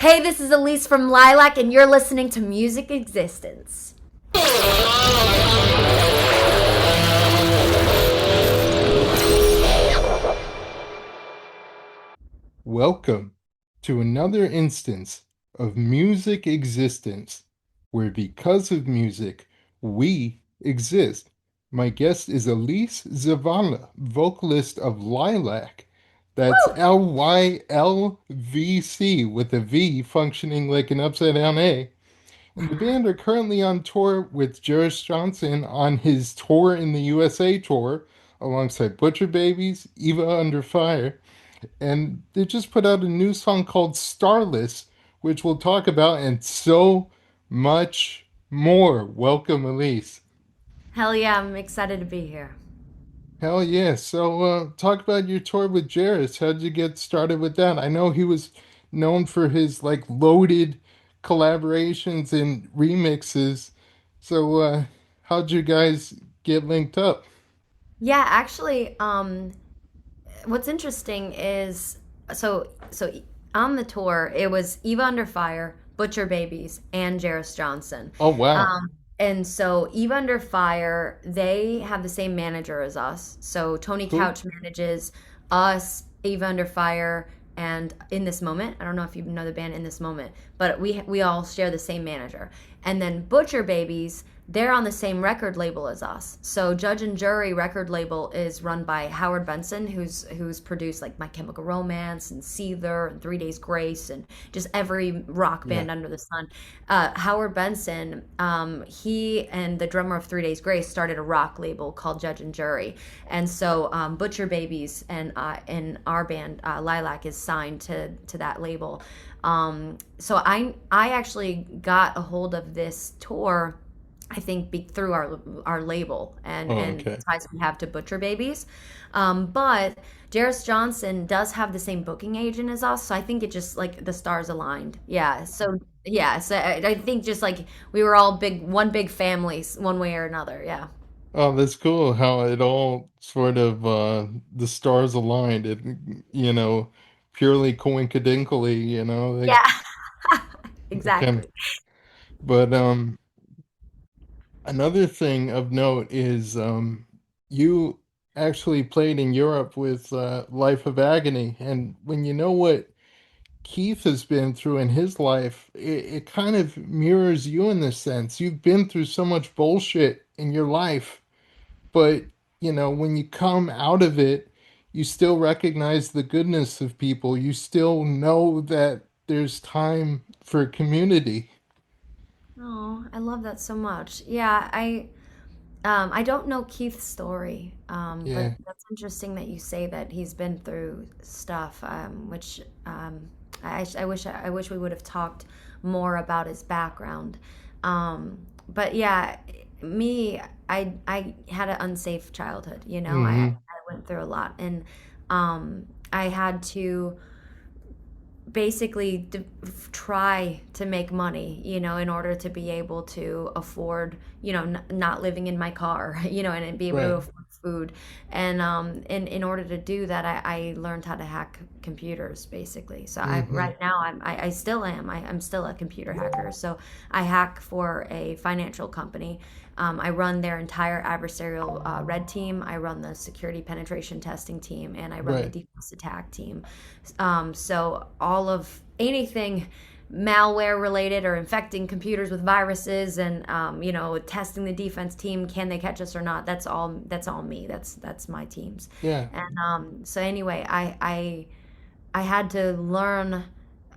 Hey, this is Alyse from Lilac, and you're listening to Music Existence. Welcome to another instance of music existence, where because of music, we exist. My guest is Alyse Zavala, vocalist of Lilac. That's Woo! LYLVC with a V functioning like an upside down A. And the band are currently on tour with Jerris Johnson on his Tour in the USA tour, alongside Butcher Babies, Eva Under Fire, and they just put out a new song called Starless, which we'll talk about, and so much more. Welcome, Alyse. Hell yeah, I'm excited to be here. Hell yeah. So, talk about your tour with Jairus. How'd you get started with that? I know he was known for his like loaded collaborations and remixes. So, how'd you guys get linked up? Yeah, actually, what's interesting is so on the tour it was Eva Under Fire, Butcher Babies, and Jairus Johnson. Oh, wow. And so Eva Under Fire, they have the same manager as us. So Tony Cool. Couch manages us, Eva Under Fire, and In This Moment. I don't know if you know the band In This Moment, but we all share the same manager. And then Butcher Babies, they're on the same record label as us. So Judge and Jury record label is run by Howard Benson, who's produced like My Chemical Romance and Seether and 3 Days Grace and just every rock Yeah. band under the sun. Howard Benson, he and the drummer of 3 Days Grace started a rock label called Judge and Jury, and so Butcher Babies and our band Lilac is signed to that label. So I actually got a hold of this tour, I think, through our label Oh, and okay. ties we have to Butcher Babies. But Jairus Johnson does have the same booking agent as us, so I think it just like the stars aligned. So I think just like we were all one big family, one way or another. Yeah. Oh, that's cool how it all sort of the stars aligned. Purely coincidentally, Yeah. they can. Exactly. But another thing of note is you actually played in Europe with Life of Agony, and when you know what Keith has been through in his life, it kind of mirrors you in this sense. You've been through so much bullshit in your life. But, when you come out of it, you still recognize the goodness of people. You still know that there's time for community. Oh, I love that so much. Yeah, I don't know Keith's story, but Yeah. that's interesting that you say that he's been through stuff, which I wish we would have talked more about his background. But yeah, me, I had an unsafe childhood. Hmm. I went through a lot, and I had to basically try to make money, in order to be able to afford, not living in my car, and be able to Right. afford food. And in order to do that, I learned how to hack computers, basically. So Hmm. right now I still am. I'm still a computer hacker. So I hack for a financial company. I run their entire adversarial red team. I run the security penetration testing team, and I run the Right. defense attack team. So all of anything malware related or infecting computers with viruses, and testing the defense team, can they catch us or not? That's all me. That's my teams. Yeah. And so anyway, I had to learn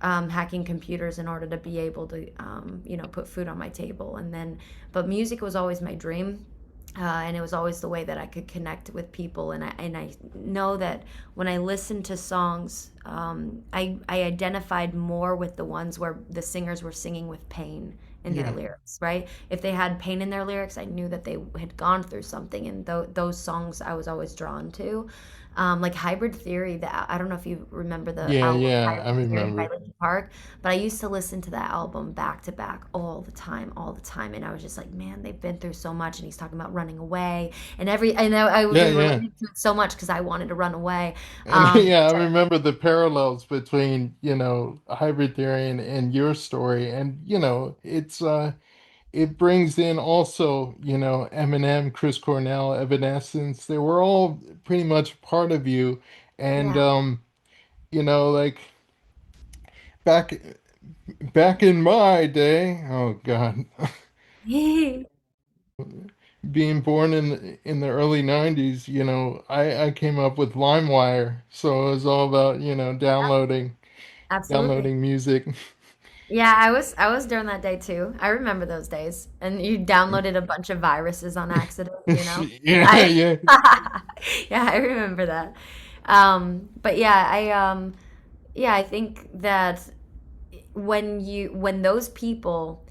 hacking computers in order to be able to put food on my table. And then, but music was always my dream. And it was always the way that I could connect with people, and I know that when I listened to songs, I identified more with the ones where the singers were singing with pain in their Yeah. lyrics, right? If they had pain in their lyrics, I knew that they had gone through something, and those songs I was always drawn to. Like Hybrid Theory. That I don't know if you remember the Yeah, album yeah, I Hybrid Theory by remember. Linkin Park, but I used to listen to that album back to back all the time, and I was just like, man, they've been through so much. And he's talking about running away, and I Yeah, was yeah. relating to it so much because I wanted to run away. And yeah, I So, remember the parallels between, hybrid theory and your story. And, it brings in also, Eminem, Chris Cornell, Evanescence. They were all pretty much part of you. And yeah. like back back in my day, oh God, being born in the early 90s, I came up with LimeWire. So it was all about, Absolutely. downloading music. Yeah, I was during that day too. I remember those days. And you downloaded a bunch of viruses on accident, you know? Yeah, I yeah. Yeah, I remember that. But yeah, yeah, I think that when those people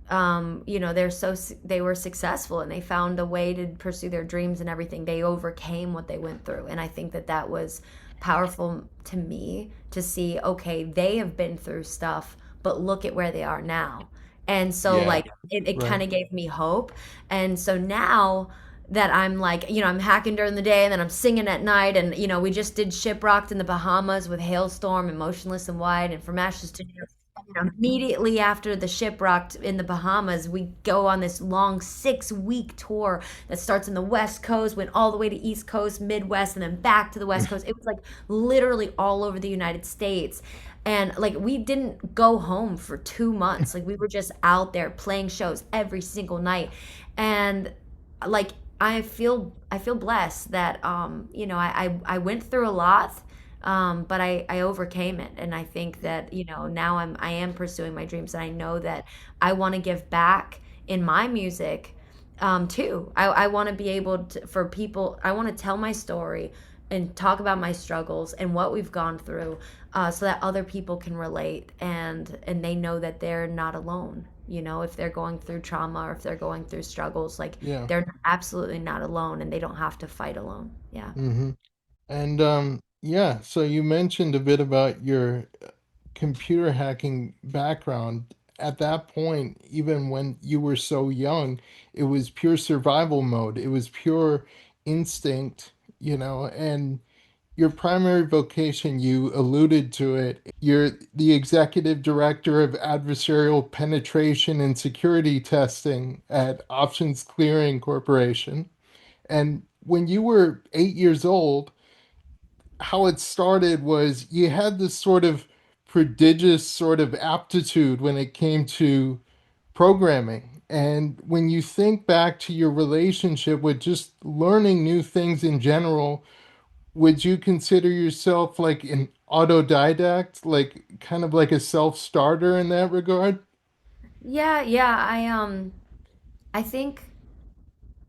they were successful and they found a way to pursue their dreams and everything. They overcame what they went through, and I think that that was powerful to me to see. Okay, they have been through stuff, but look at where they are now. And so, Yeah, like, it kind right. of gave me hope. And so now that I'm like, I'm hacking during the day and then I'm singing at night. And, we just did Shiprocked in the Bahamas with Hailstorm and Motionless in White and From Ashes to New. Immediately after the Shipwrecked in the Bahamas, we go on this long 6 week tour that starts in the West Coast, went all the way to East Coast, Midwest, and then back to the West Coast. It was like literally all over the United States. And like we didn't go home for 2 months. Like we were just out there playing shows every single night. And like I feel blessed that I went through a lot, but I overcame it. And I think that now I am pursuing my dreams, and I know that I want to give back in my music too. I want to be able to, for people, I want to tell my story and talk about my struggles and what we've gone through, so that other people can relate, and they know that they're not alone. If they're going through trauma or if they're going through struggles, like Yeah. they're absolutely not alone and they don't have to fight alone. Yeah. hmm And yeah, so you mentioned a bit about your computer hacking background. At that point, even when you were so young, it was pure survival mode. It was pure instinct, and your primary vocation, you alluded to it. You're the executive director of adversarial penetration and security testing at Options Clearing Corporation. And when you were 8 years old, how it started was you had this sort of prodigious sort of aptitude when it came to programming. And when you think back to your relationship with just learning new things in general, would you consider yourself like an autodidact, like kind of like a self-starter in that regard? Yeah, yeah. I think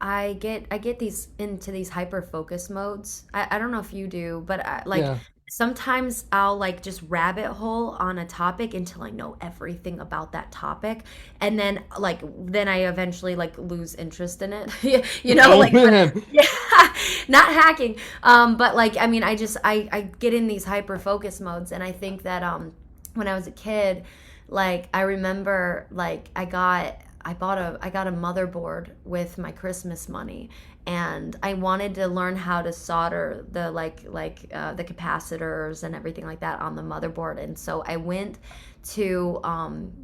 I get these into these hyper focus modes. I don't know if you do, but like Yeah. sometimes I'll like just rabbit hole on a topic until I know everything about that topic, and then I eventually like lose interest in it. Oh Like but man. yeah, not hacking. But like I mean, I get in these hyper focus modes, and I think that when I was a kid, like I remember like I got a motherboard with my Christmas money, and I wanted to learn how to solder the the capacitors and everything like that on the motherboard. And so I went to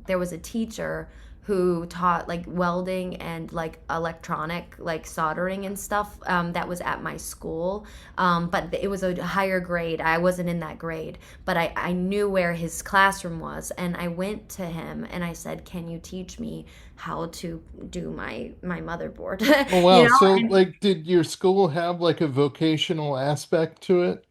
there was a teacher who taught like welding and like electronic like soldering and stuff, that was at my school, but it was a higher grade. I wasn't in that grade, but I knew where his classroom was, and I went to him and I said, can you teach me how to do my motherboard? Oh you wow. know So and like did your school have like a vocational aspect to it?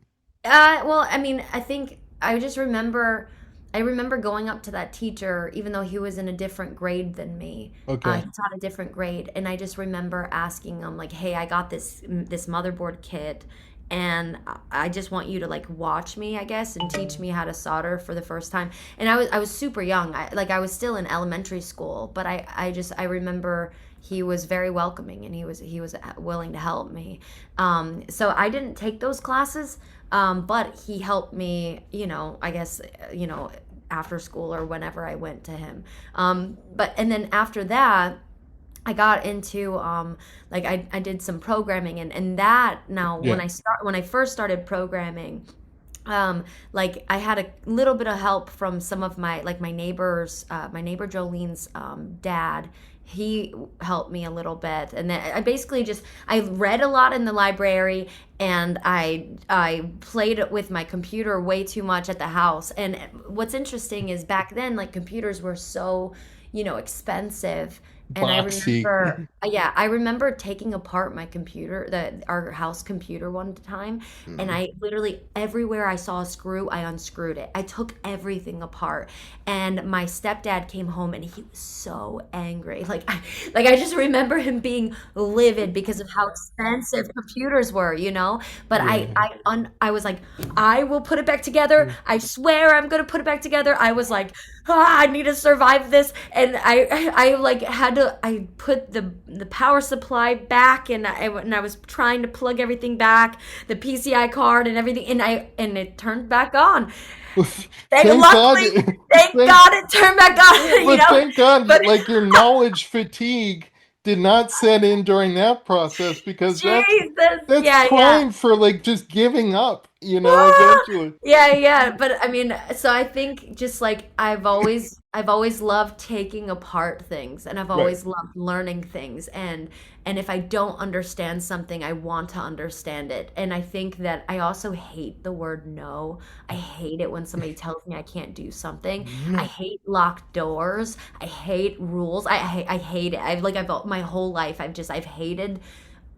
Well, I mean, I think I remember going up to that teacher, even though he was in a different grade than me. He Okay. taught a different grade, and I just remember asking him like, "Hey, I got this motherboard kit, and I just want you to like watch me, I guess, and teach me how to solder for the first time." And I was super young. I was still in elementary school, but I remember he was very welcoming, and he was willing to help me. So I didn't take those classes, but he helped me, I guess, after school or whenever I went to him. But and then after that, I got into like I did some programming, and that now Yeah. when I first started programming, like I had a little bit of help from some of my neighbors, my neighbor Jolene's dad. He helped me a little bit, and then I basically just I read a lot in the library, and I played with my computer way too much at the house. And what's interesting is back then, like, computers were so, expensive. And I Boxy. remember, yeah, I remember taking apart my computer, our house computer one time, and Mm. I literally everywhere I saw a screw, I unscrewed it. I took everything apart, and my stepdad came home, and he was so angry. Like I just remember him being livid because of how expensive computers were, But Yeah. I was like, I will put it back together. I swear I'm gonna put it back together. I was like, I need to survive this, and I like had to. I put the power supply back, and I was trying to plug everything back, the PCI card and everything, and it turned back on. Thank God. Thank Thank, God it turned back on, but thank God, But like your knowledge fatigue did not set in during that process because Jesus, that's yeah, yeah. prime for like just giving up, eventually. Yeah, yeah, but I mean, so I think just like I've always loved taking apart things, and I've Right. always loved learning things, and if I don't understand something, I want to understand it. And I think that I also hate the word no. I hate it when somebody tells me I can't do something. I No. hate locked doors. I hate rules. I hate it. I've my whole life I've hated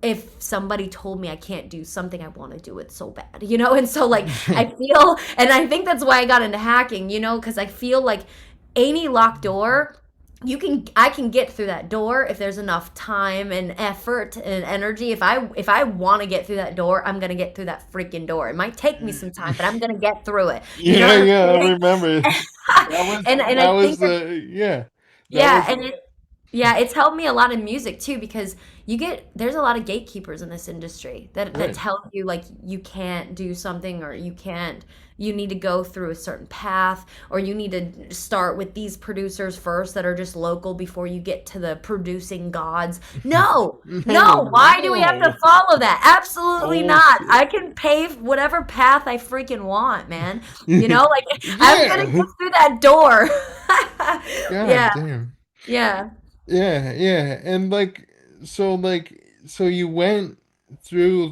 if somebody told me I can't do something, I want to do it so bad, And so, like, I feel, and I think that's why I got into hacking, because I feel like any locked door, I can get through that door if there's enough time and effort and energy. If I want to get through that door, I'm gonna get through that freaking door. It might take me some time, but I'm gonna get through it. You know Yeah, what I'm yeah, I saying? remember. And That I was think that the yeah. That yeah, was and it's helped me a lot in music too, because there's a lot of gatekeepers in this industry that right. tell you, like, you can't do something, or you need to go through a certain path, or you need to start with these producers first that are just local before you get to the producing gods. No. No, No, why do we have to no. follow that? Absolutely not. I Bullshit. can pave whatever path I freaking want, man. Like, I'm gonna Yeah. get through that door. God Yeah. damn. Yeah. Yeah, yeah. And so you went through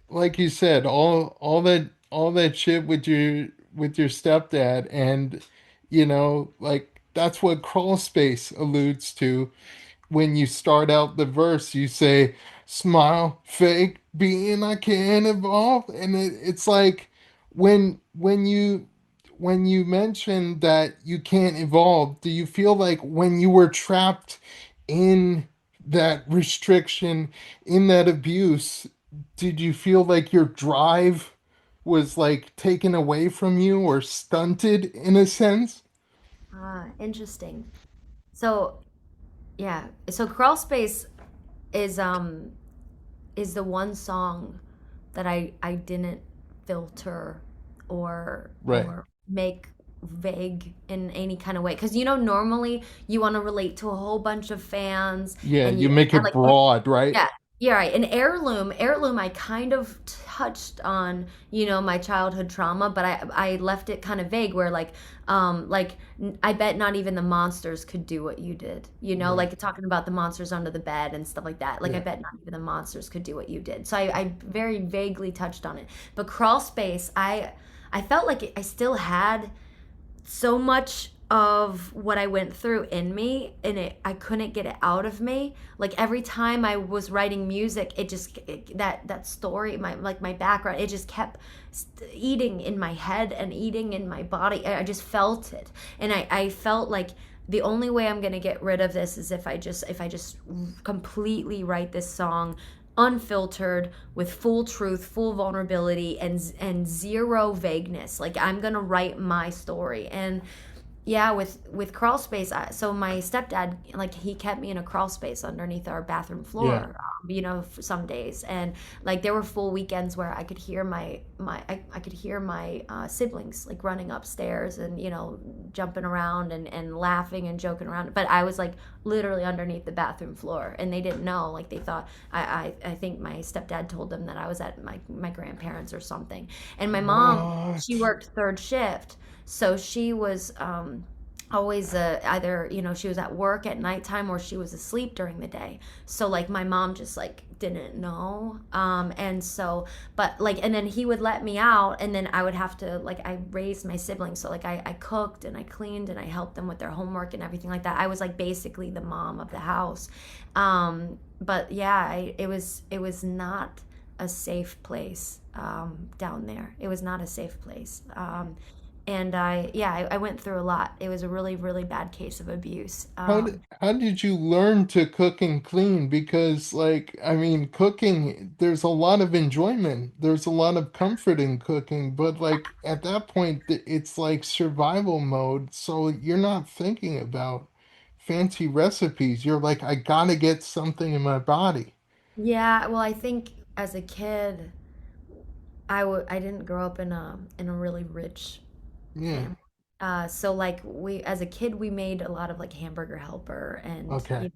like you said, all that shit with your stepdad, and like that's what crawl space alludes to. When you start out the verse, you say, "Smile, fake, being I can evolve," and it's like when you mention that you can't evolve, do you feel like when you were trapped in that restriction, in that abuse, did you feel like your drive was like taken away from you or stunted in a sense? Interesting. So, yeah. So Crawl Space is is the one song that I didn't filter Right. or make vague in any kind of way, because normally you want to relate to a whole bunch of fans, Yeah, and you make and it like broad, right? yeah, yeah, right. And heirloom, I kind of touched on, my childhood trauma, but I left it kind of vague, where I bet not even the monsters could do what you did, Right. like talking about the monsters under the bed and stuff like that. Like, I Yeah. bet not even the monsters could do what you did. So I very vaguely touched on it. But Crawl Space, I felt like I still had so much of what I went through in me, and I couldn't get it out of me. Like, every time I was writing music, that story, my background, it just kept eating in my head and eating in my body. I just felt it, and I felt like the only way I'm gonna get rid of this is if I just completely write this song unfiltered, with full truth, full vulnerability, and zero vagueness. Like, I'm gonna write my story. And Yeah, with crawl space. So my stepdad, like, he kept me in a crawl space underneath our bathroom Yeah. floor, for some days, and like there were full weekends where I could hear I could hear my siblings like running upstairs and jumping around and laughing and joking around. But I was like literally underneath the bathroom floor, and they didn't know. Like they thought I think my stepdad told them that I was at my grandparents or something. And my mom, she What? worked third shift. So she was always either she was at work at nighttime or she was asleep during the day. So like my mom just like didn't know, and so but like and then he would let me out, and then I would have to like I raised my siblings, so like I cooked and I cleaned and I helped them with their homework and everything like that. I was like basically the mom of the house. But yeah, it was not a safe place down there. It was not a safe place. And I went through a lot. It was a really, really bad case of abuse. How did you learn to cook and clean? Because like I mean, cooking, there's a lot of enjoyment. There's a lot of comfort in cooking, but like at that point it's like survival mode. So you're not thinking about fancy recipes. You're like, I gotta get something in my body. Yeah, well, I think as a kid, I didn't grow up in a really rich Yeah. family. So like we as a kid we made a lot of like hamburger helper and Okay.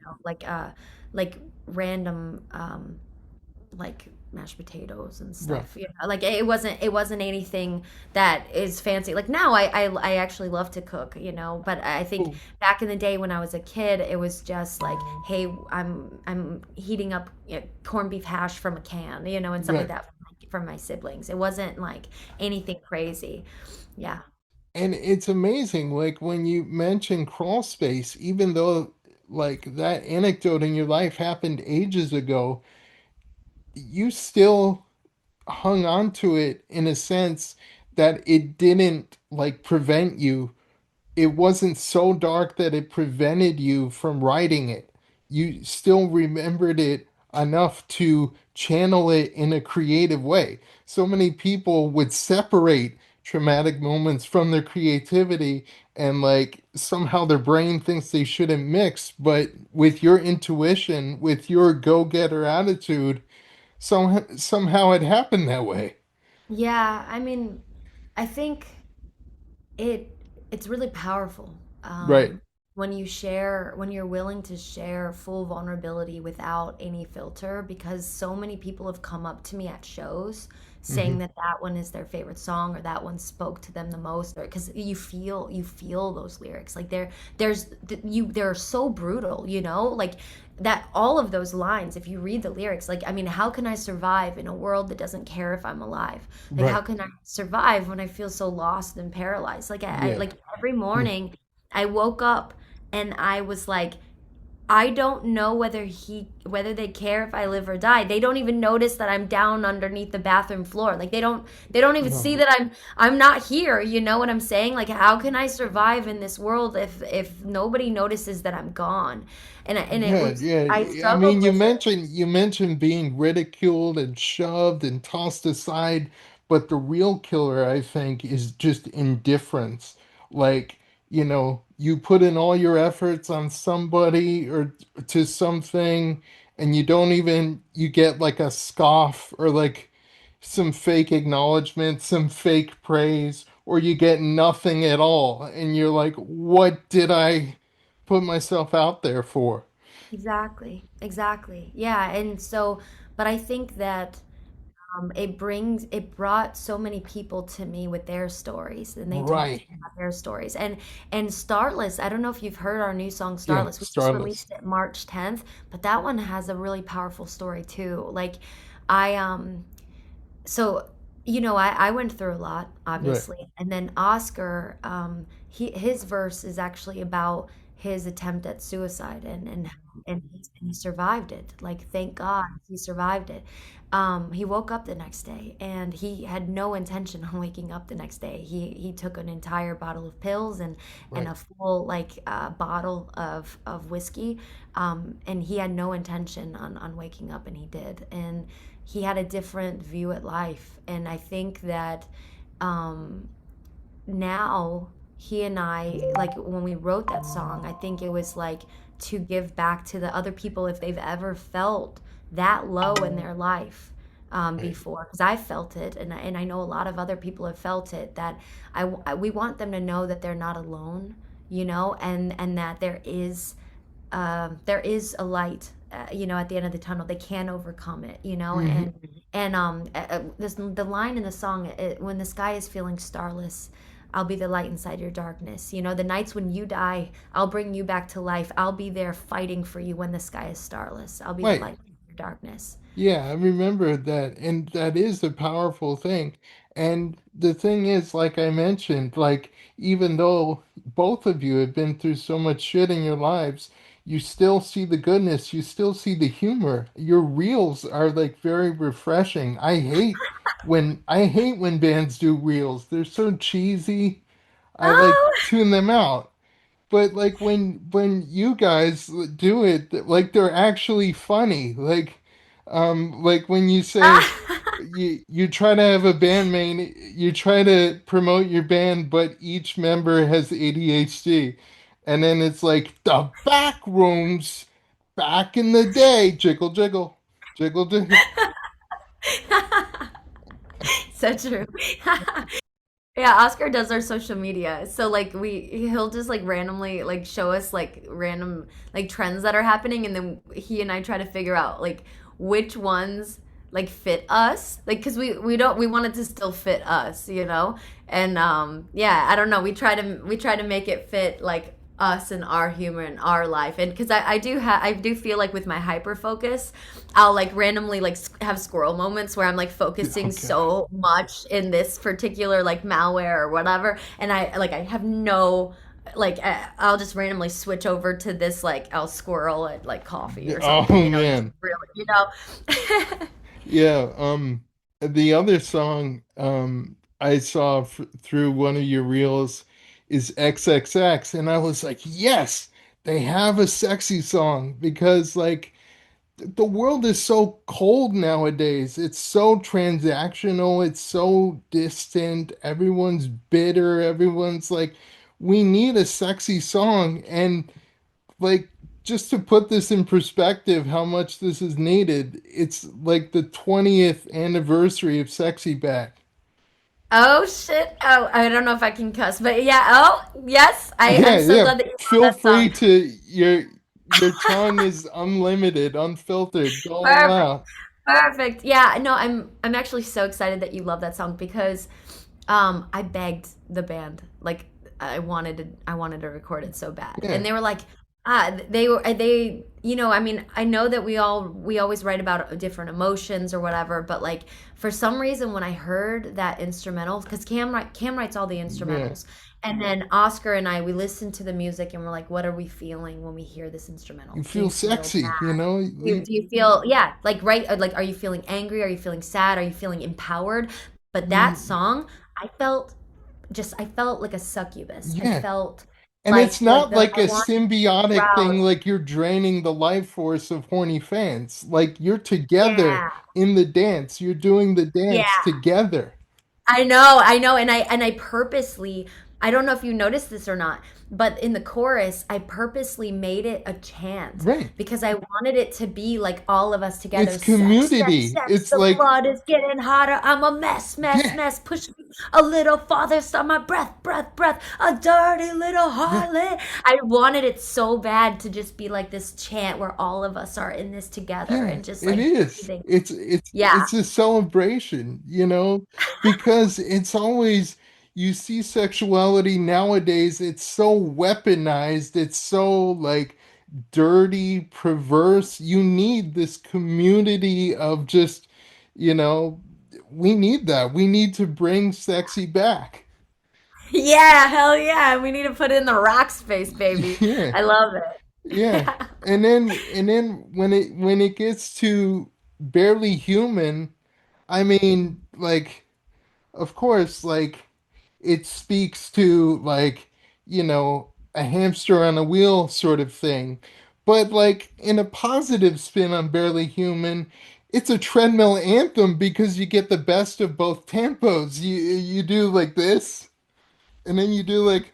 like random like mashed potatoes and Right. stuff. Like it wasn't anything that is fancy. Like now I actually love to cook, but I think Cool. back in the day when I was a kid, it was just like, hey, I'm heating up corned beef hash from a can, and stuff like Right. that from my siblings. It wasn't like anything crazy. Yeah. And it's amazing, like when you mention crawl space, even though like that anecdote in your life happened ages ago, you still hung on to it in a sense that it didn't like prevent you. It wasn't so dark that it prevented you from writing it. You still remembered it enough to channel it in a creative way. So many people would separate traumatic moments from their creativity and like somehow their brain thinks they shouldn't mix, but with your intuition, with your go-getter attitude, somehow it happened that way. Yeah, I mean, I think it it's really powerful Right. when you're willing to share full vulnerability without any filter, because so many people have come up to me at shows saying Hmm. that that one is their favorite song or that one spoke to them the most, or because you feel those lyrics like they're so brutal, like that all of those lines, if you read the lyrics, like, I mean, how can I survive in a world that doesn't care if I'm alive? Like, how Right. can I survive when I feel so lost and paralyzed? Like, I Yeah. like every Yeah. morning I woke up and I was like, I don't know whether they care if I live or die. They don't even notice that I'm down underneath the bathroom floor. Like they don't even see No. that I'm not here. You know what I'm saying? Like, how can I survive in this world if nobody notices that I'm gone? And it Yeah, was I yeah. I struggled mean, you with it. mentioned you mentioned being ridiculed and shoved and tossed aside, but the real killer, I think, is just indifference. Like, you put in all your efforts on somebody or to something, and you get like a scoff or like some fake acknowledgement, some fake praise, or you get nothing at all, and you're like, what did I put myself out there for? Exactly. Exactly. Yeah. And so, but I think that it brought so many people to me with their stories, and they talked to Right. me about their stories. And Starless, I don't know if you've heard our new song Yeah, Starless. We just Starless. released it March 10th, but that one has a really powerful story too. Like, I so I went through a lot, Right, obviously, and then Oscar, his verse is actually about his attempt at suicide, and he survived it. Like, thank God he survived it. He woke up the next day, and he had no intention on waking up the next day. He took an entire bottle of pills and right. a full like bottle of whiskey, and he had no intention on waking up, and he did. And he had a different view at life. And I think that now he and I, like when we wrote that song, I think it was like to give back to the other people if they've ever felt that low in their life Right. before, because I felt it, and I know a lot of other people have felt it. That we want them to know that they're not alone, and that there is a light, at the end of the tunnel. They can overcome it, Hmm. the line in the song, when the sky is feeling starless, I'll be the light inside your darkness. The nights when you die, I'll bring you back to life. I'll be there fighting for you when the sky is starless. I'll be the Right. light in your darkness. Yeah, I remember that, and that is a powerful thing. And the thing is, like I mentioned, like even though both of you have been through so much shit in your lives, you still see the goodness, you still see the humor. Your reels are like very refreshing. I hate when bands do reels. They're so cheesy. I like Oh. tune them out. But like when you guys do it, like they're actually funny. Like when you say you try to have a bandmate, you try to promote your band, but each member has ADHD, and then it's like the back rooms back in the day, jiggle jiggle, jiggle jiggle. So true. Yeah, Oscar does our social media. So like he'll just like randomly like show us like random like trends that are happening, and then he and I try to figure out like which ones like fit us. Like, cuz we want it to still fit us, you know? And yeah, I don't know. We try to make it fit like us and our humor and our life. And cuz I do feel like with my hyper focus, I'll like randomly like have squirrel moments where I'm like Oh focusing God. so much in this particular like malware or whatever, and I have no like I'll just randomly switch over to this, like I'll squirrel at like coffee or Oh something, just man. really, Yeah, the other song I saw through one of your reels is XXX, and I was like, yes, they have a sexy song because like the world is so cold nowadays. It's so transactional, it's so distant. Everyone's bitter. Everyone's like, we need a sexy song. And like, just to put this in perspective, how much this is needed, it's like the 20th anniversary of Sexy Back. Oh shit. Oh, I don't know if I can cuss, but yeah. Oh yes, I'm Yeah, so yeah. glad that you love Feel that free song. to your tongue is unlimited, unfiltered. Go all Perfect. out. Perfect. Yeah, no, I'm actually so excited that you love that song, because I begged the band. Like, I wanted to record it so bad. Yeah, And they were like, I mean, I know that we always write about different emotions or whatever, but like for some reason when I heard that instrumental, because Cam writes all the yeah. instrumentals. And then Oscar and we listened to the music and we're like, what are we feeling when we hear this You instrumental? Do feel you feel sexy, you mad? know? Do you feel, yeah, like, right, like, are you feeling angry? Are you feeling sad? Are you feeling empowered? But that Mm, song, I felt I felt like a succubus. I yeah. felt And it's like not the like I a wanted to be symbiotic thing aroused. like you're draining the life force of horny fans. Like you're together Yeah. in the dance. You're doing the dance Yeah. together. I know, and I purposely, I don't know if you noticed this or not, but in the chorus, I purposely made it a chant Right. because I wanted it to be like all of us It's together. Sex, sex, community. sex. It's The like, blood is getting hotter. I'm a mess, mess, yeah, mess. Push me a little farther. Stop my breath, breath, breath. A dirty little yeah, harlot. I wanted it so bad to just be like this chant where all of us are in this together yeah, and just it like is. breathing. It's Yeah. it's a celebration, because it's always you see sexuality nowadays, it's so weaponized, it's so like dirty, perverse. You need this community of just, you know, we need that. We need to bring sexy back. Yeah, hell yeah. We need to put it in the rock space, baby. Yeah, I love it. yeah. And then when it gets to barely human, I mean, like, of course, like it speaks to like, a hamster on a wheel sort of thing. But like in a positive spin on Barely Human, it's a treadmill anthem because you get the best of both tempos. You do like this, and then you do like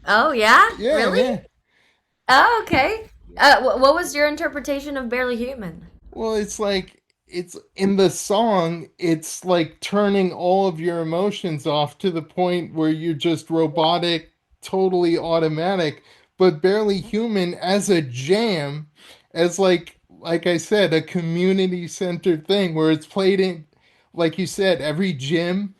Oh yeah, Yeah, really? yeah. Oh, okay. What was your interpretation of Barely Human? Well, it's like it's in the song, it's like turning all of your emotions off to the point where you're just robotic, totally automatic, but barely human as a jam, as like I said, a community centered thing where it's played in, like you said, every gym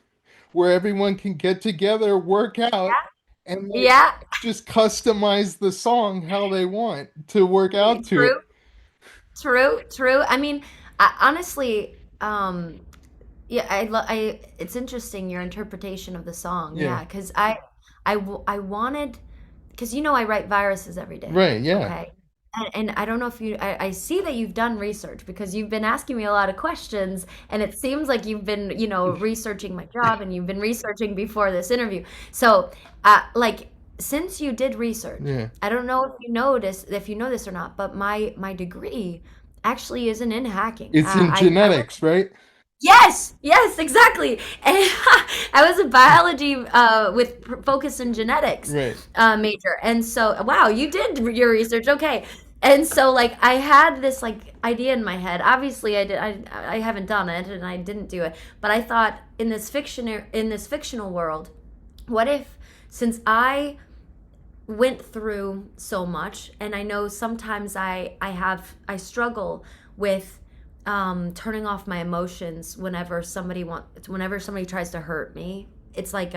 where everyone can get together, work out, and like Yeah, just customize the song how they want to work out to it. true, true. I mean, honestly, yeah, it's interesting your interpretation of the song. Yeah. Yeah, because I wanted, because I write viruses every day. Right, yeah. Okay. And I don't know if I see that you've done research because you've been asking me a lot of questions, and it seems like you've been, researching my job and you've been researching before this interview. So, like, since you did research, Yeah. I don't know if you know this or not, but my degree actually isn't in hacking. It's in I was genetics, right? Yes, exactly. And I was a biology with focus in genetics Right. major, and so wow, you did your research, okay? And so like I had this like idea in my head. Obviously, I haven't done it, and I didn't do it, but I thought in this fictional world, what if since I went through so much, and I know sometimes I struggle with turning off my emotions whenever somebody tries to hurt me. It's like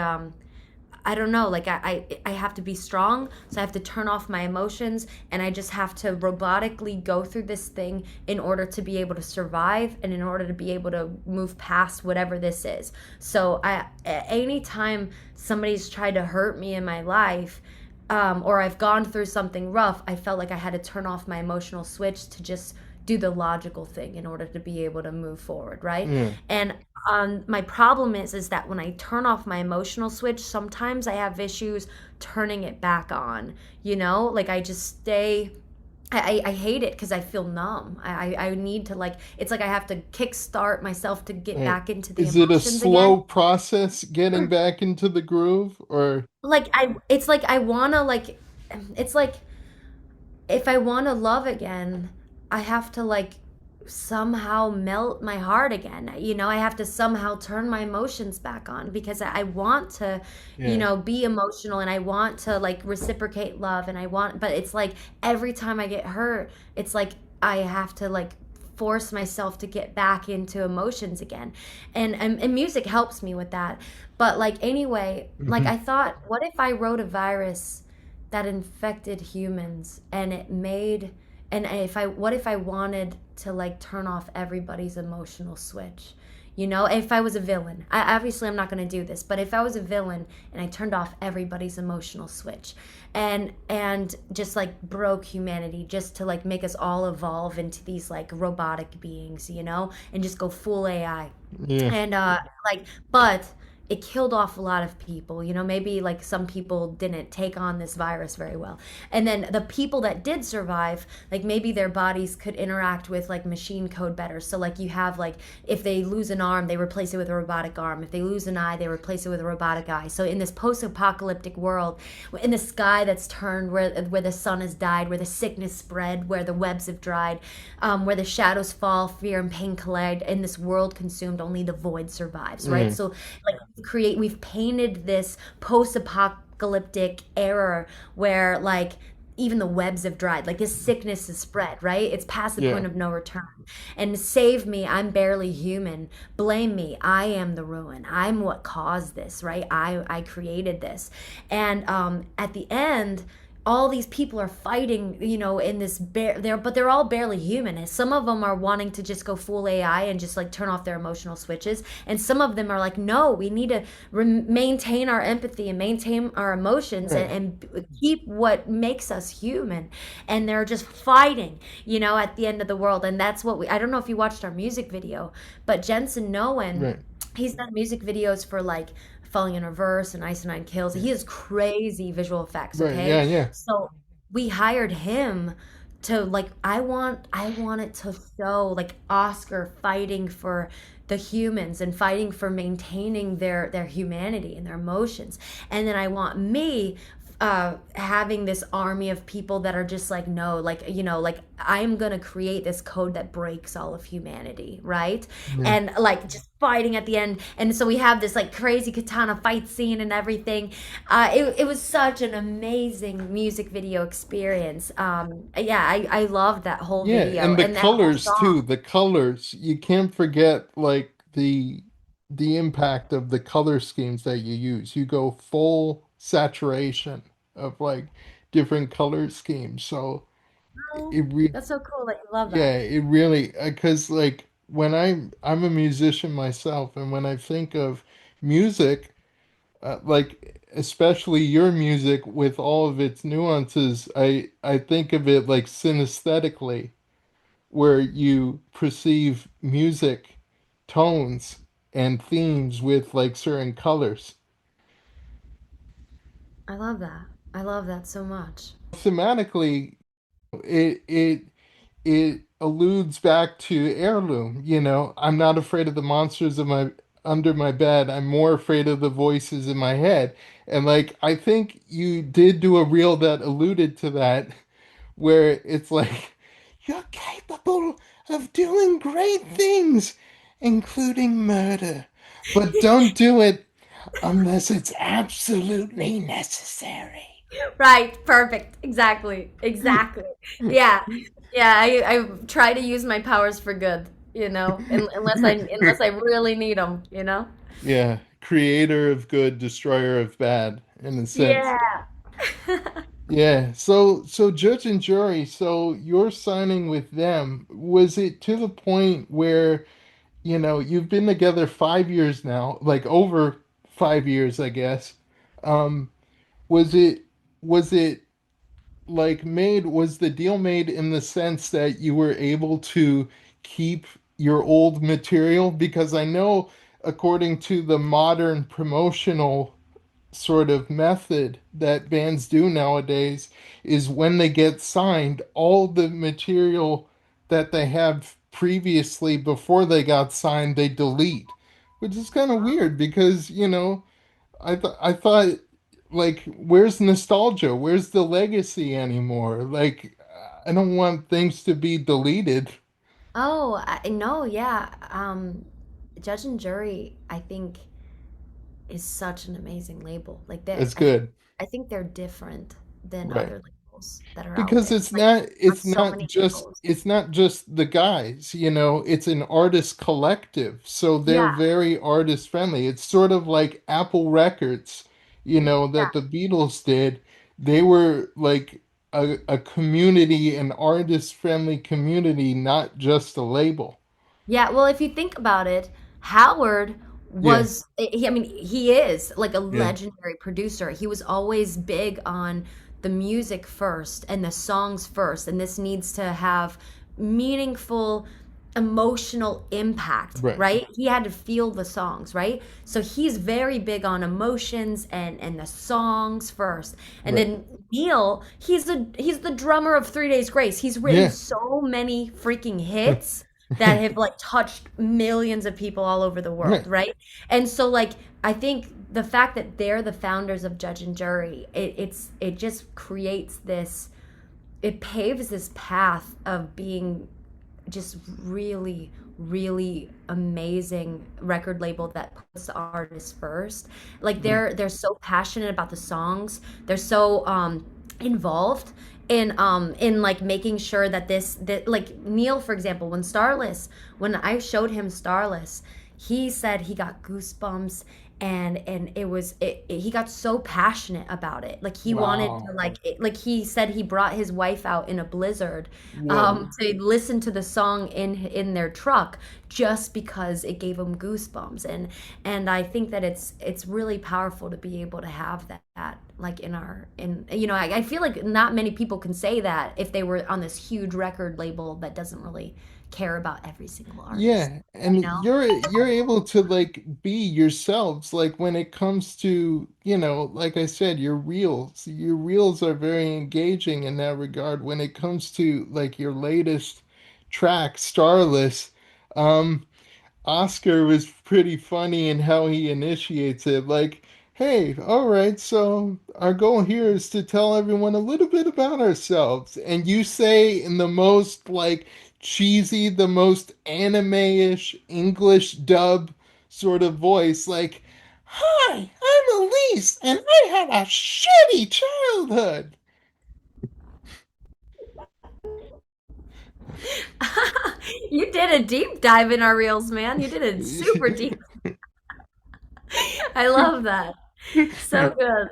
I don't know, like I have to be strong, so I have to turn off my emotions, and I just have to robotically go through this thing in order to be able to survive and in order to be able to move past whatever this is. So anytime somebody's tried to hurt me in my life, or I've gone through something rough, I felt like I had to turn off my emotional switch to just do the logical thing in order to be able to move forward, right? Yeah. And my problem is that when I turn off my emotional switch, sometimes I have issues turning it back on. Like I just stay. I hate it because I feel numb. I need to like it's like I have to kickstart myself to get Right. back into the Is it a emotions again. slow process getting back into the groove or Like it's like I wanna like it's like if I want to love again, I have to like somehow melt my heart again. I have to somehow turn my emotions back on because I want to, yeah. be emotional, and I want to like reciprocate love, and but it's like every time I get hurt, it's like I have to like force myself to get back into emotions again. And music helps me with that. But like anyway, like Hmm. I thought, what if I wrote a virus that infected humans, and it made and if I what if I wanted to like turn off everybody's emotional switch? If I was a villain, obviously I'm not going to do this, but if I was a villain and I turned off everybody's emotional switch, and just like broke humanity just to like make us all evolve into these like robotic beings, and just go full AI. Yeah. And like but it killed off a lot of people. Maybe like some people didn't take on this virus very well, and then the people that did survive, like maybe their bodies could interact with like machine code better. So like you have like if they lose an arm, they replace it with a robotic arm. If they lose an eye, they replace it with a robotic eye. So in this post-apocalyptic world, in the sky that's turned, where the sun has died, where the sickness spread, where the webs have dried, where the shadows fall, fear and pain collide, in this world consumed, only the void survives, right? Yeah. So like we've painted this post-apocalyptic era where like even the webs have dried, like this sickness is spread, right? It's past the Yeah. point of no return. And save me, I'm barely human. Blame me, I am the ruin. I'm what caused this, right? I created this. And at the end, all these people are fighting, in this but they're all barely human. And some of them are wanting to just go full AI and just like turn off their emotional switches, and some of them are like, no, we need to maintain our empathy and maintain our emotions, Right. and keep what makes us human. And they're just fighting, at the end of the world. And that's what I don't know if you watched our music video, but Jensen Noen, Right. he's done music videos for like Falling in Reverse and Ice and Nine Kills. He has crazy visual effects, Right. Yeah, okay? yeah. So we hired him to like I want it to show like Oscar fighting for the humans and fighting for maintaining their humanity and their emotions. And then I want me having this army of people that are just like, no, like, like, I'm gonna create this code that breaks all of humanity, right? Yeah. And like just fighting at the end. And so we have this like crazy katana fight scene and everything. It was such an amazing music video experience. Yeah, I loved that whole Yeah, video and the and that whole colors too. song. The colors, you can't forget like the impact of the color schemes that you use. You go full saturation of like different color schemes. So Oh, it re that's so cool that you love that. yeah, it really because like when I'm a musician myself, and when I think of music, like especially your music with all of its nuances, I think of it like synesthetically, where you perceive music tones and themes with like certain colors. I love that. I love that so much. Thematically, it it alludes back to heirloom. I'm not afraid of the monsters of my under my bed. I'm more afraid of the voices in my head. And like I think you did do a reel that alluded to that, where it's like you're capable of doing great things, including murder, but don't do it unless it's absolutely necessary. Right, perfect. Exactly. Exactly. Yeah. Yeah, I try to use my powers for good, unless I really need them. Yeah, creator of good, destroyer of bad, in a sense. Yeah. Yeah, so judge and jury, so you're signing with them. Was it to the point where, you've been together 5 years now, like over 5 years, I guess. Um, was it like was the deal made in the sense that you were able to keep your old material? Because I know according to the modern promotional sort of method that bands do nowadays is when they get signed, all the material that they have previously before they got signed, they delete, which is kind of weird because, I thought like where's nostalgia? Where's the legacy anymore? Like I don't want things to be deleted. Oh, no, yeah. Judge and Jury, I think, is such an amazing label. Like That's good. I think they're different than Right. other labels that are out Because there. it's Like not on it's so not many just levels. it's not just the guys, it's an artist collective. So they're Yeah. very artist friendly. It's sort of like Apple Records, Yeah. that the Beatles did. They were like a community, an artist friendly community, not just a label. Yeah, well, if you think about it, Howard Yeah, I mean, he is like a yeah, legendary producer. He was always big on the music first and the songs first, and this needs to have meaningful emotional impact, right, right? He had to feel the songs, right? So he's very big on emotions and the songs first. And right. then Neil, he's the drummer of 3 Days Grace. He's written Yeah, so many freaking hits that have like touched millions of people all over the world, right. right? And so like I think the fact that they're the founders of Judge and Jury, it just creates this, it paves this path of being just really really amazing record label that puts the artist first. Like Right. they're so passionate about the songs. They're so involved in like making sure that that like Neil, for example, when I showed him Starless, he said he got goosebumps, and he got so passionate about it. Like he wanted to Wow. like he said he brought his wife out in a blizzard Whoa. to listen to the song in their truck just because it gave him goosebumps. And I think that it's really powerful to be able to have that like I feel like not many people can say that if they were on this huge record label that doesn't really care about every single artist, Yeah, you and know? you're able to like be yourselves like when it comes to, like I said, your reels. Your reels are very engaging in that regard when it comes to like your latest track, Starless. Um Oscar was pretty funny in how he initiates it. Like, Hey, all right, so our goal here is to tell everyone a little bit about ourselves. And you say in the most like cheesy, the most anime-ish English dub sort of voice, like, "Hi, I'm Elise, and I had a shitty childhood." You did a deep dive in our reels, man. You did a super deep. I love that. So good.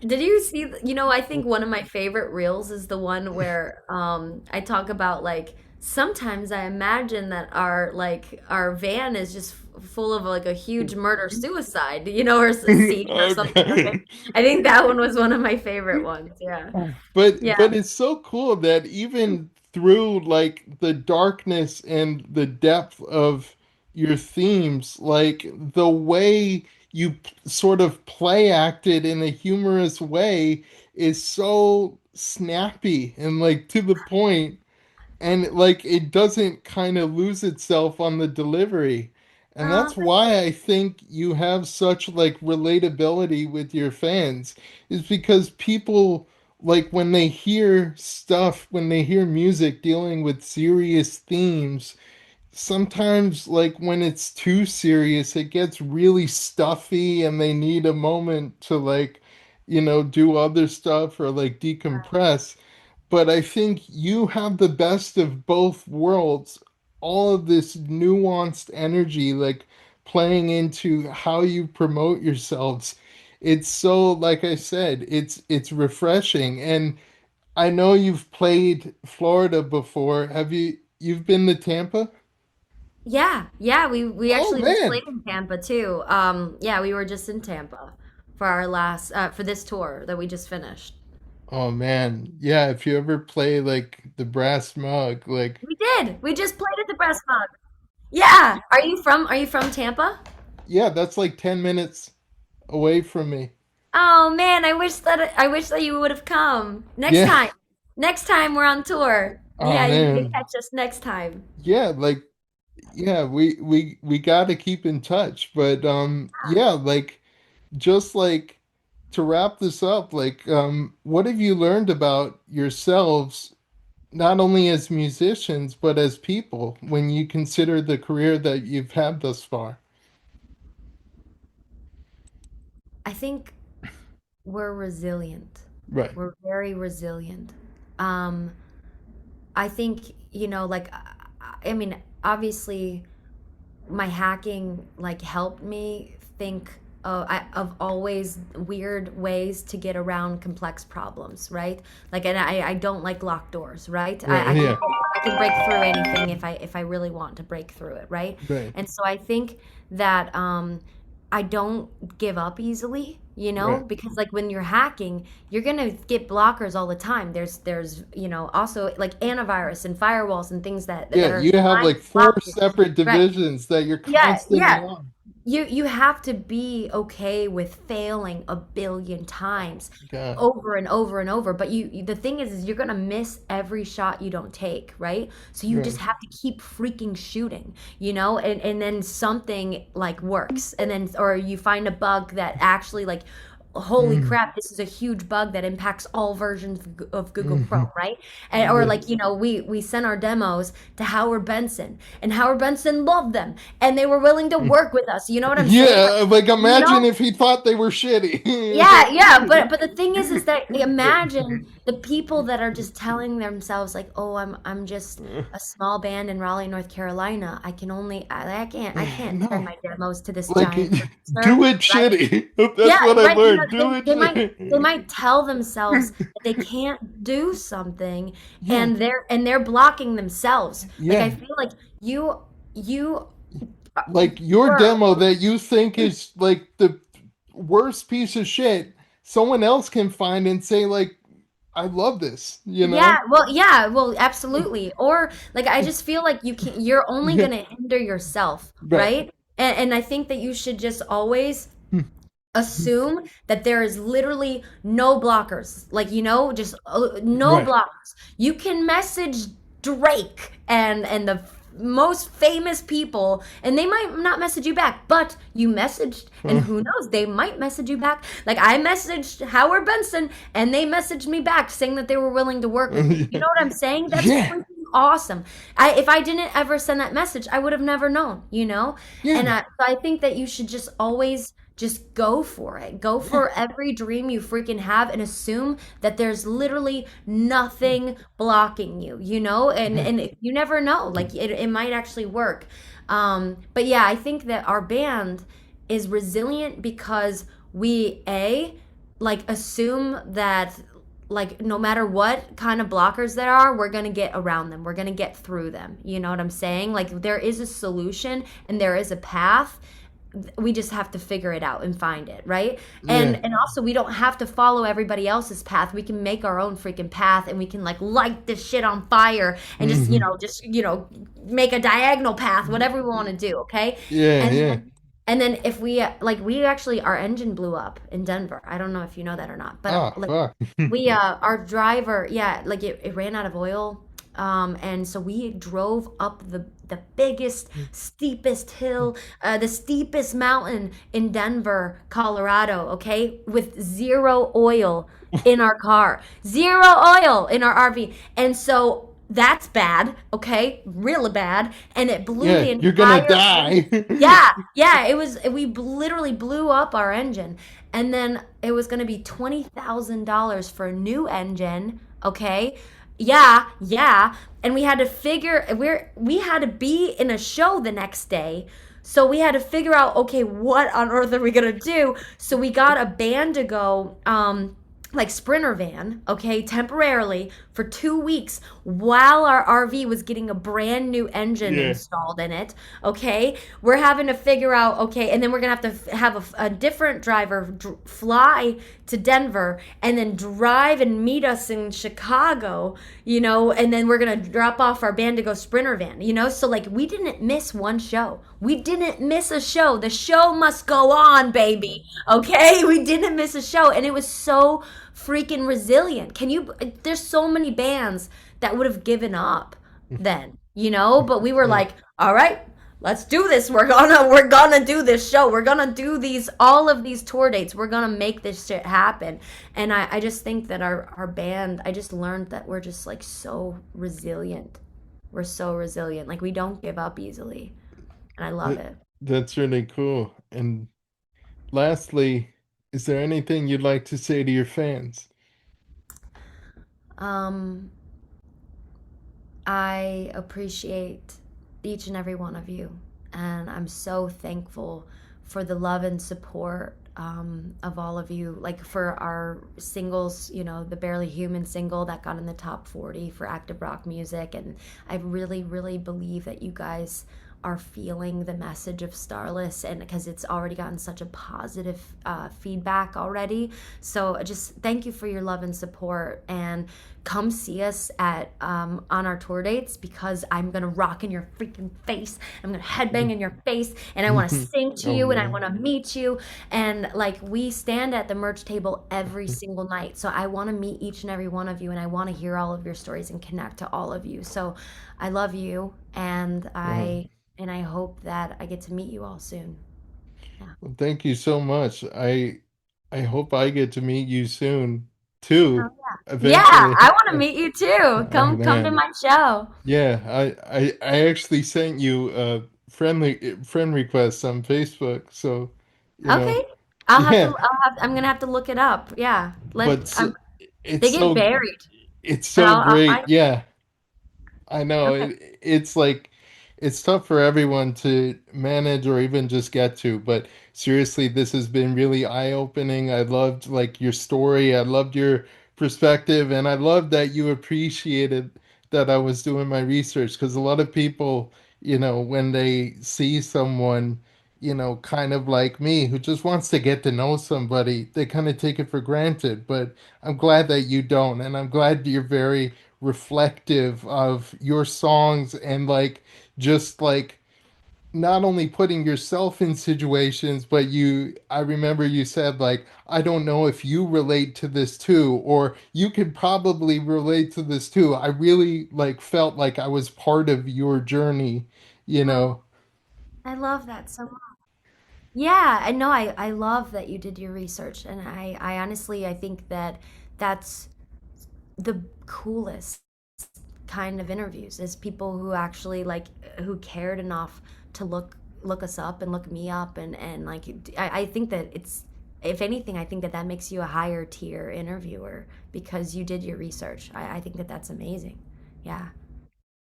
Did you see, I think one of my favorite reels is the one where I talk about like sometimes I imagine that our van is just full of like a huge murder suicide, or a scene or something. Okay. Okay. I think that one was one of my favorite ones. Yeah. Yeah. But it's so cool that even through like the darkness and the depth of your themes, like the way you sort of play acted in a humorous way is so snappy and like to the point, and like it doesn't kind of lose itself on the delivery. And Oh, that's why I think you have such like relatability with your fans, is because people like when they hear stuff, when they hear music dealing with serious themes, sometimes like when it's too serious, it gets really stuffy and they need a moment to like, do other stuff or like decompress. But I think you have the best of both worlds, all of this nuanced energy, like playing into how you promote yourselves. It's so, like I said, it's refreshing. And I know you've played Florida before. You've been to Tampa? yeah. Yeah. We Oh actually just played man. in Tampa too. Yeah, we were just in Tampa for our last for this tour that we just finished. Oh man. Yeah, if you ever play like the brass mug, like We did. We just played at the Breast Mug. Yeah. Are you from Tampa? yeah, that's like 10 minutes away from me. Oh man, I wish that you would have come. Next Yeah. time. Next time we're on tour. Oh Yeah, you man. catch us next time. Yeah, like yeah, we got to keep in touch. But yeah, like just like to wrap this up, like what have you learned about yourselves not only as musicians but as people when you consider the career that you've had thus far? I think we're resilient. Right. We're very resilient. Um, I think, like I mean, obviously my hacking like helped me think of always weird ways to get around complex problems, right? Like, and I don't like locked doors, right? Right. I Yeah. can break through anything if I really want to break through it, right? Right. And so I think that I don't give up easily, Right. because like when you're hacking, you're gonna get blockers all the time. There's also like antivirus and firewalls and things that Yeah, are you have trying like to block four you. separate Right. divisions that you're Yeah, constantly yeah. on. You have to be okay with failing a billion times God. over and over and over. But the thing is you're gonna miss every shot you don't take, right? So you just Right. have to keep freaking shooting, and then something like works, and then or you find a bug that actually like. Holy Mm. crap, this is a huge bug that impacts all versions of Google Mhm. Chrome, right? Or Yeah. like, we sent our demos to Howard Benson, and Howard Benson loved them, and they were willing to work with us. You know what I'm saying? Like, Yeah, like you imagine know, if he thought they were yeah, shitty. yeah, but the thing is that imagine the people that are just telling themselves like, "Oh, I'm just a small band in Raleigh, North Carolina. I can't send No, my demos to this like giant producer." do it Right? shitty. That's Yeah, what I right. learned. Do They, it they might they shitty. might tell themselves that they can't do something, Yeah, and they're blocking themselves. Like I yeah. feel like you Like your were. demo that you think is like the worst piece of shit, someone else can find and say like, I love this, you know? Yeah, well, absolutely. Or like I just feel like you're only Yeah, gonna hinder yourself, right, right? And I think that you should just always assume that there is literally no blockers. Like, just no right. blockers. You can message Drake and the most famous people, and they might not message you back, but you messaged, and who knows, they might message you back. Like I messaged Howard Benson, and they messaged me back saying that they were willing to work with me. You know what I'm saying? That's Yeah, freaking awesome. If I didn't ever send that message, I would have never known, you know? And yeah, so I think that you should just always just go for it. Go yeah, for every dream you freaking have and assume that there's literally nothing blocking you, you know? yeah, And you never know. Like it might actually work. But yeah, I think that our band is resilient because we like assume that like no matter what kind of blockers there are, we're going to get around them. We're going to get through them. You know what I'm saying? Like there is a solution and there is a path. We just have to figure it out and find it, right? yeah. And also we don't have to follow everybody else's path. We can make our own freaking path, and we can like light this shit on fire and just, Hmm. make a diagonal path, whatever we want to do, okay? Yeah, And yeah. then and then if we like we actually our engine blew up in Denver. I don't know if you know that or not, but Ah, like fuck. we our driver, yeah, like it ran out of oil. And so we drove up the biggest, steepest hill, the steepest mountain in Denver, Colorado, okay, with zero oil in our car, zero oil in our RV. And so that's bad, okay, really bad. And it blew Yeah, the you're gonna entire die. yeah, yeah, it was. We literally blew up our engine, and then it was going to be $20,000 for a new engine. Okay, yeah, yeah, and we had to figure we had to be in a show the next day, so we had to figure out okay, what on earth are we gonna do? So we got a band to go. Like sprinter van, okay, temporarily for 2 weeks while our RV was getting a brand new engine Yeah. installed in it. Okay, we're having to figure out, okay, and then we're gonna have to have a different driver fly to Denver and then drive and meet us in Chicago, and then we're gonna drop off our band to go sprinter van. So like we didn't miss one show. We didn't miss a show. The show must go on, baby. Okay, we didn't miss a show, and it was so freaking resilient. There's so many bands that would have given up then, but we were Yeah. like, all right, let's do this. We're gonna do this show. We're gonna do all of these tour dates. We're gonna make this shit happen. And I just think that our band, I just learned that we're just like so resilient. We're so resilient. Like we don't give up easily. And I love That, it. that's really cool. And lastly, is there anything you'd like to say to your fans? Um, I appreciate each and every one of you, and I'm so thankful for the love and support of all of you. Like for our singles, the Barely Human single that got in the top 40 for active rock music, and I really, really believe that you guys are feeling the message of Starless, and because it's already gotten such a positive feedback already. So just thank you for your love and support, and come see us at on our tour dates, because I'm gonna rock in your freaking face. I'm gonna headbang in your face, and I want to sing to Oh you, and I man. want to meet you. And like we stand at the merch table every single night, so I want to meet each and every one of you, and I want to hear all of your stories and connect to all of you. So I love you, and Oh, I hope that I get to meet you all soon. Yeah. well, thank you so much. I hope I get to meet you soon Oh, too, yeah. Yeah, eventually. I want to meet you too. Oh Come to man. my show. Yeah, I actually sent you a friend request on Facebook, so you know, Okay. I'll have to yeah, I'll have I'm gonna have to look it up. Yeah. but it's They get so buried, it's but so I'll great. find Yeah, I know okay. it's like it's tough for everyone to manage or even just get to, but seriously, this has been really eye-opening. I loved like your story. I loved your perspective, and I loved that you appreciated that I was doing my research because a lot of people, when they see someone, kind of like me who just wants to get to know somebody, they kind of take it for granted. But I'm glad that you don't, and I'm glad you're very reflective of your songs and like just like not only putting yourself in situations, but I remember you said, like, I don't know if you relate to this too, or you could probably relate to this too. I really like felt like I was part of your journey, you Oh, know. I love that so much. Yeah, I know. I love that you did your research, and I honestly I think that that's the coolest kind of interviews is people who actually like who cared enough to look us up and look me up and like I think that it's if anything I think that that makes you a higher tier interviewer because you did your research. I think that that's amazing. Yeah.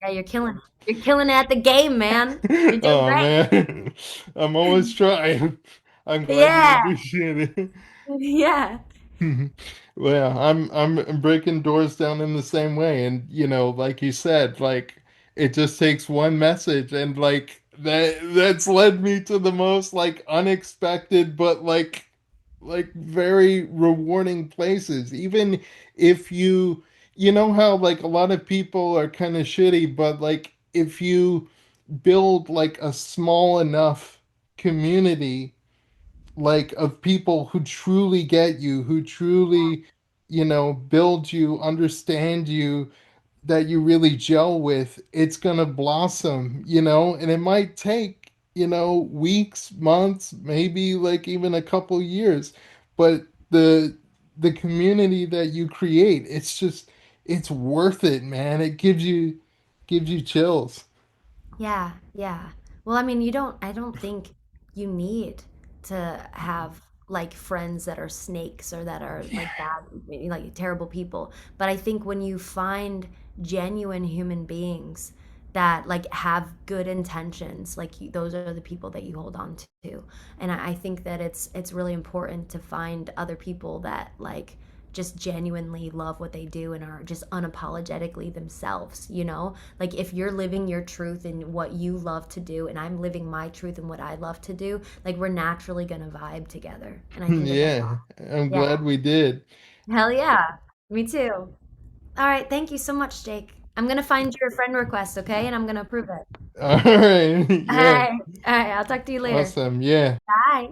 Yeah, you're killing it at the game, man. You're doing Oh great. man, I'm always trying. I'm glad you Yeah. appreciate it. Yeah. Well, I'm breaking doors down in the same way, and like you said, like it just takes one message, and like that's led me to the most like unexpected, but like very rewarding places. Even if you know how like a lot of people are kind of shitty, but like if you build like a small enough community like of people who truly get you, who truly, build you, understand you, that you really gel with, it's gonna blossom, and it might take, weeks, months, maybe like even a couple years, but the community that you create, it's worth it, man. It gives you chills. Yeah, yeah. Well, I mean, I don't think you need to have like friends that are snakes or that are like Yeah. bad, like terrible people. But I think when you find genuine human beings that like have good intentions, like those are the people that you hold on to. And I think that it's really important to find other people that like just genuinely love what they do and are just unapologetically themselves, you know? Like if you're living your truth and what you love to do and I'm living my truth and what I love to do, like we're naturally going to vibe together. And I think that that's Yeah, awesome. I'm Yeah. glad we did. Hell yeah. Me too. All right, thank you so much, Jake. I'm going to find your friend request, okay? And I'm going to approve it. All right. All Yeah. right. All right, I'll talk to you later. Awesome. Yeah. Bye.